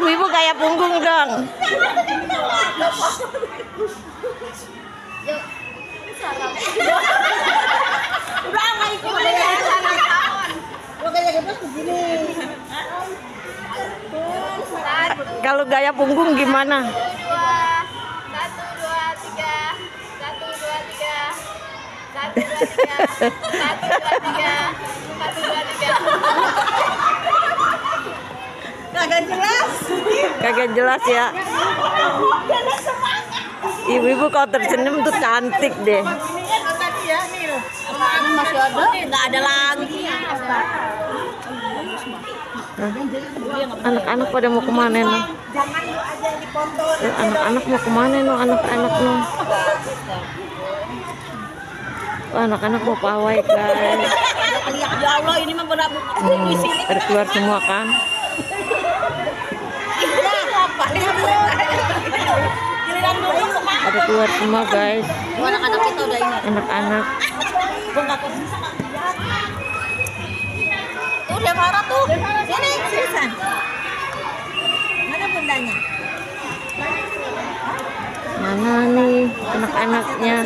Ibu-ibu kayak punggung dong. Kalau gaya punggung gimana? 1, 2, 3. 1, 2, 3. 1, 2, 3. 1, 2, 3. 1, 2, 3. Kagak jelas. Kagak jelas ya. Ibu-ibu kalau tersenyum tuh cantik deh. Masih ada? Nggak ada lagi. Anak-anak pada mau kemana nih? Anak-anak mau kemana nih? Anak-anak nih. Anak-anak mau pawai guys. Ya Allah, ini mah benar. Pada keluar semua kan? Ada keluar semua guys. Anak-anak kita udah ini. Anak-anak. Tuh dia marah tuh. Sini, Sisan. Mana bundanya? Mana nih anak-anaknya?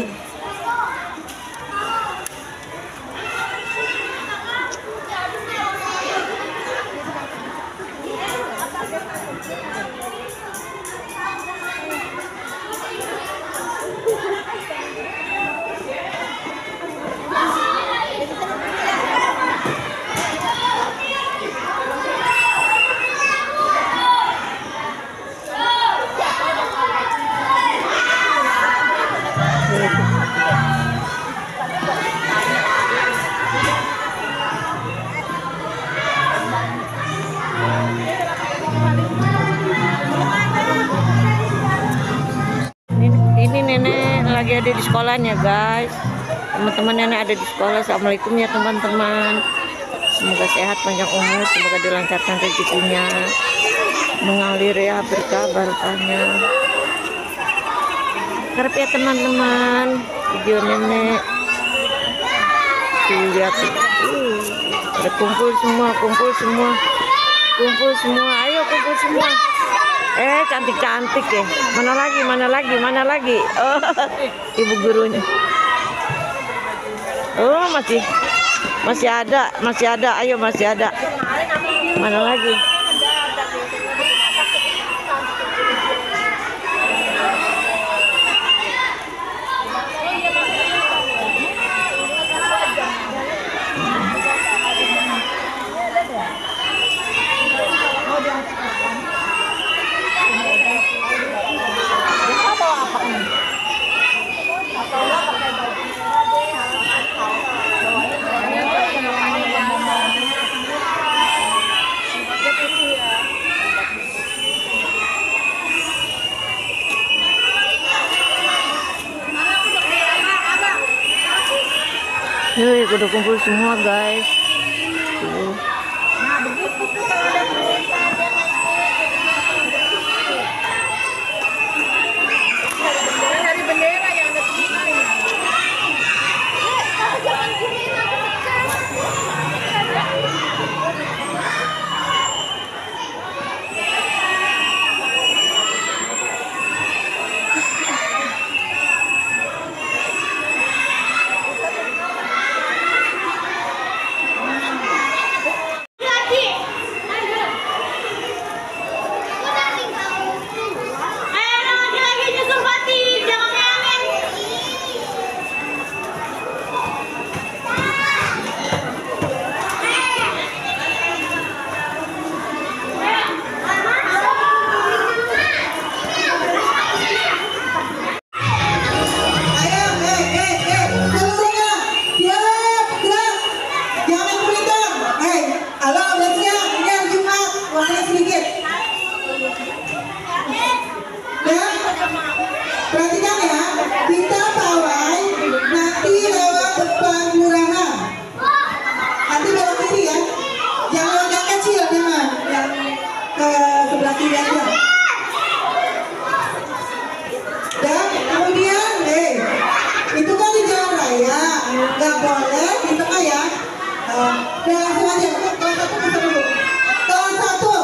Ini nenek lagi ada di sekolahnya guys. Teman-teman nenek ada di sekolah. Assalamualaikum ya teman-teman. Semoga sehat, panjang umur, semoga dilancarkan rezekinya, mengalir ya berkah barokahnya. Harap ya teman-teman video nenek. Lihat ada kumpul semua, ayo kumpul semua. Cantik-cantik ya. Mana lagi? Oh, ibu gurunya. Oh, masih ada. Ayo masih ada. Mana lagi? Nih, udah kumpul semua guys. Tuh. Dari bendera yang ada di sini. Perhatikan ya, kita pawai nanti lewat depan kelurahan. Nanti belok kiri ya. Jangan yang kecil, jangan. Yang ke sebelah kiri aja. Dan kemudian, itu kan di jalan raya, nggak boleh di tengah ya. Dan langsung aja, kelas 1 bisa dulu. Kelas 1,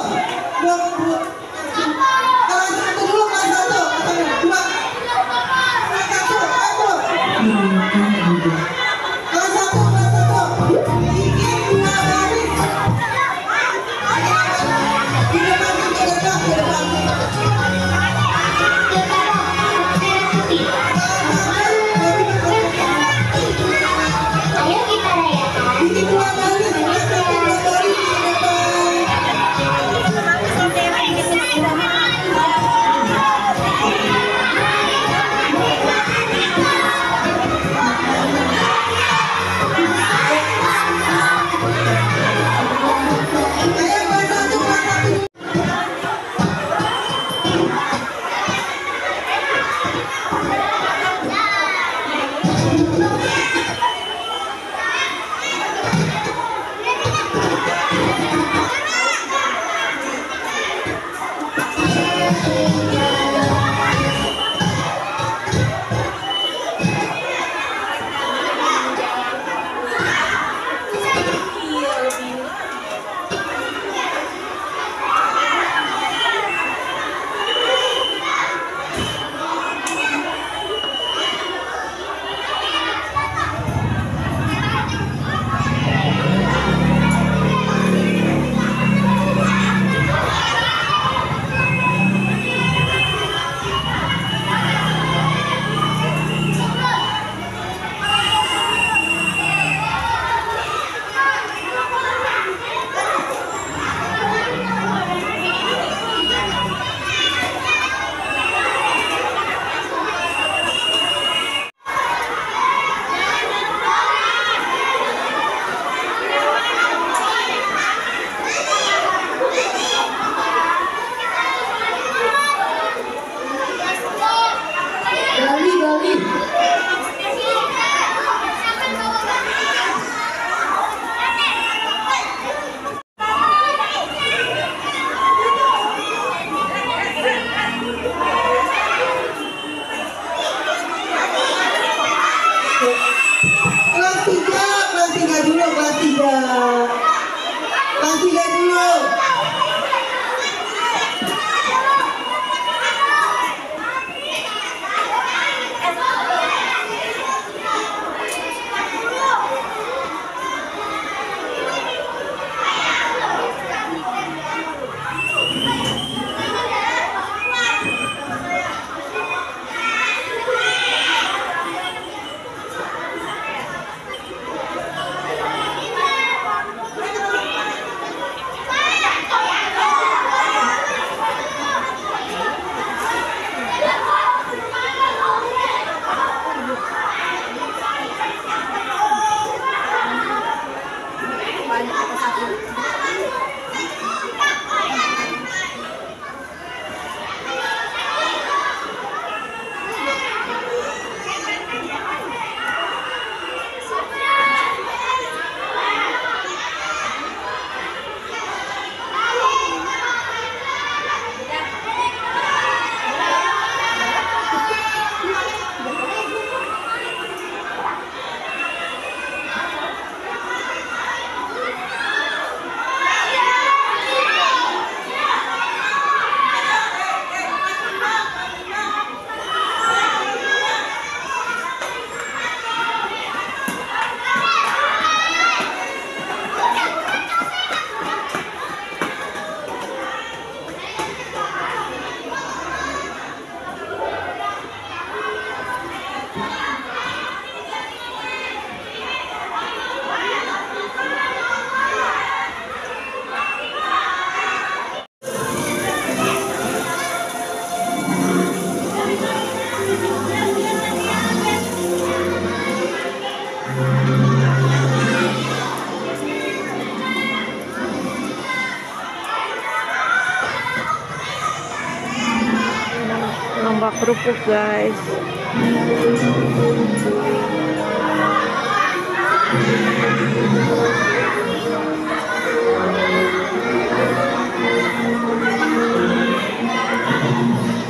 kerupuk guys.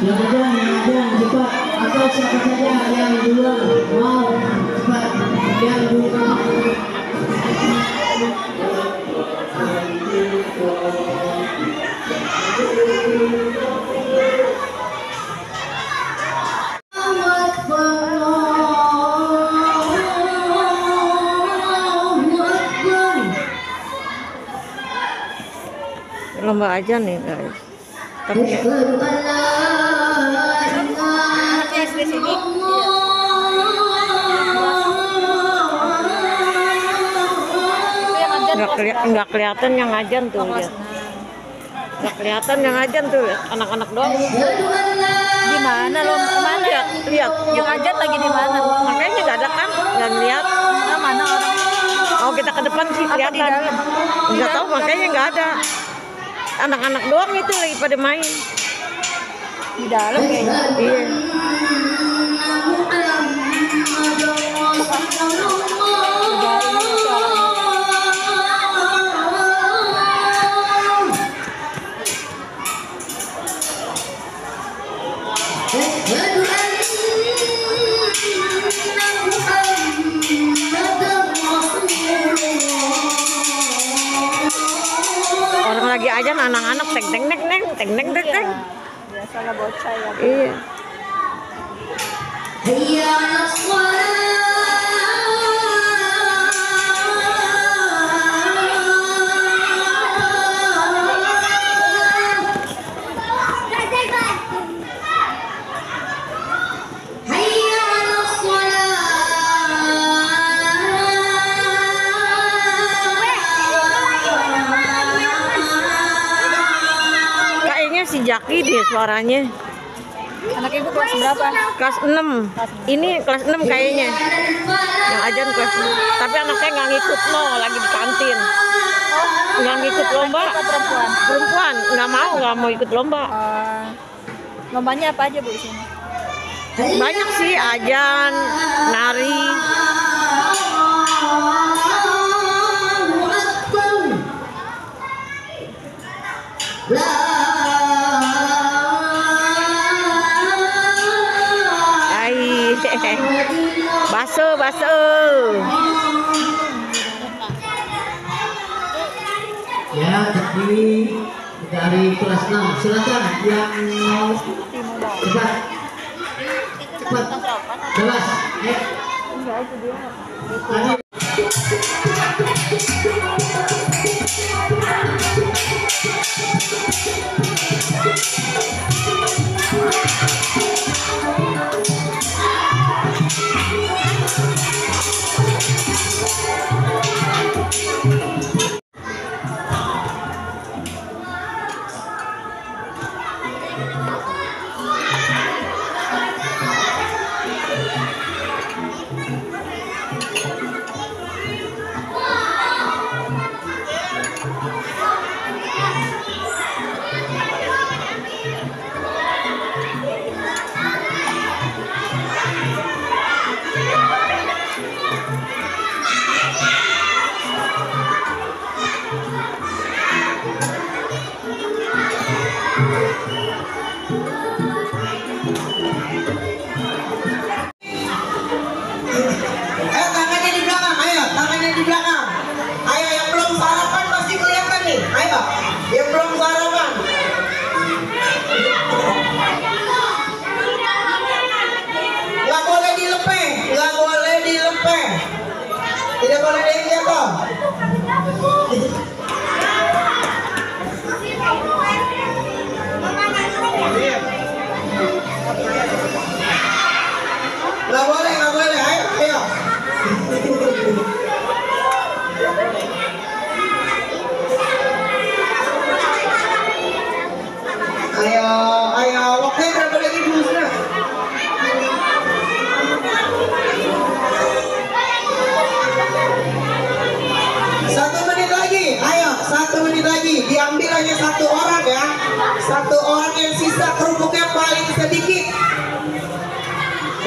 Yang ajan cepat, atau siapa saja yang duluan mau cepat, yang duluan. Lomba aja nih guys. Tapi nggak kelihatan yang ajan tuh ya. Nggak kelihatan yang ajan tuh ya. Anak-anak doang. Di mana lo? Kemana? Lihat. Yang ajan lagi di mana? Makanya nggak ada kan? Nggak lihat. Mana orang? Oh kita ke depan sih kelihatan. di dalam? Nggak tahu makanya nggak ada. Anak-anak doang itu lagi pada main. Di dalam kayaknya. Iya. Orang lagi aja anak-anak teng teng teng teng teng teng teng teng. Biasalah bocah ya. Iya. Kayaknya si Jaki deh suaranya. Anak ibu kelas berapa? Kelas 6. Ini kelas 6 kayaknya. Yang ajan kelas 6. Tapi anaknya nggak ngikut lagi di kantin. Nggak ngikut lomba. Perempuan. Perempuan nggak mau ikut lomba. Lombanya apa aja Bu di sini? Banyak sih ajan, nari. Baso. Ya, terdiri dari kelas 6. Silakan yang mau cepat. Bebas. Tangannya di belakang, ayo, tangannya di belakang. Ayo, yang belum sarapan pasti kelihatan nih. Ayo, yang belum sarapan. Nggak boleh dilepeh, nggak boleh dilepeh. Tidak boleh dijatuh.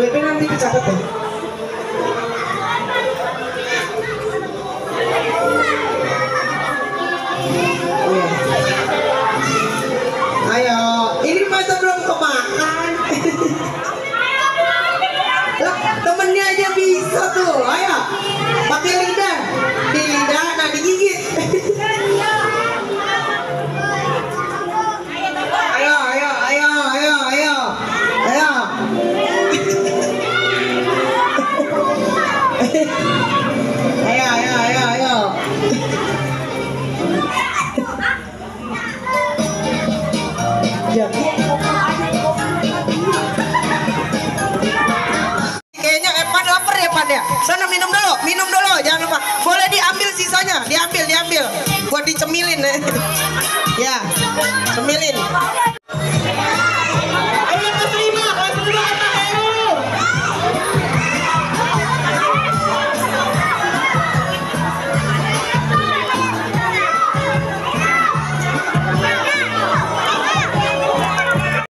Bebe nanti kecatat ya.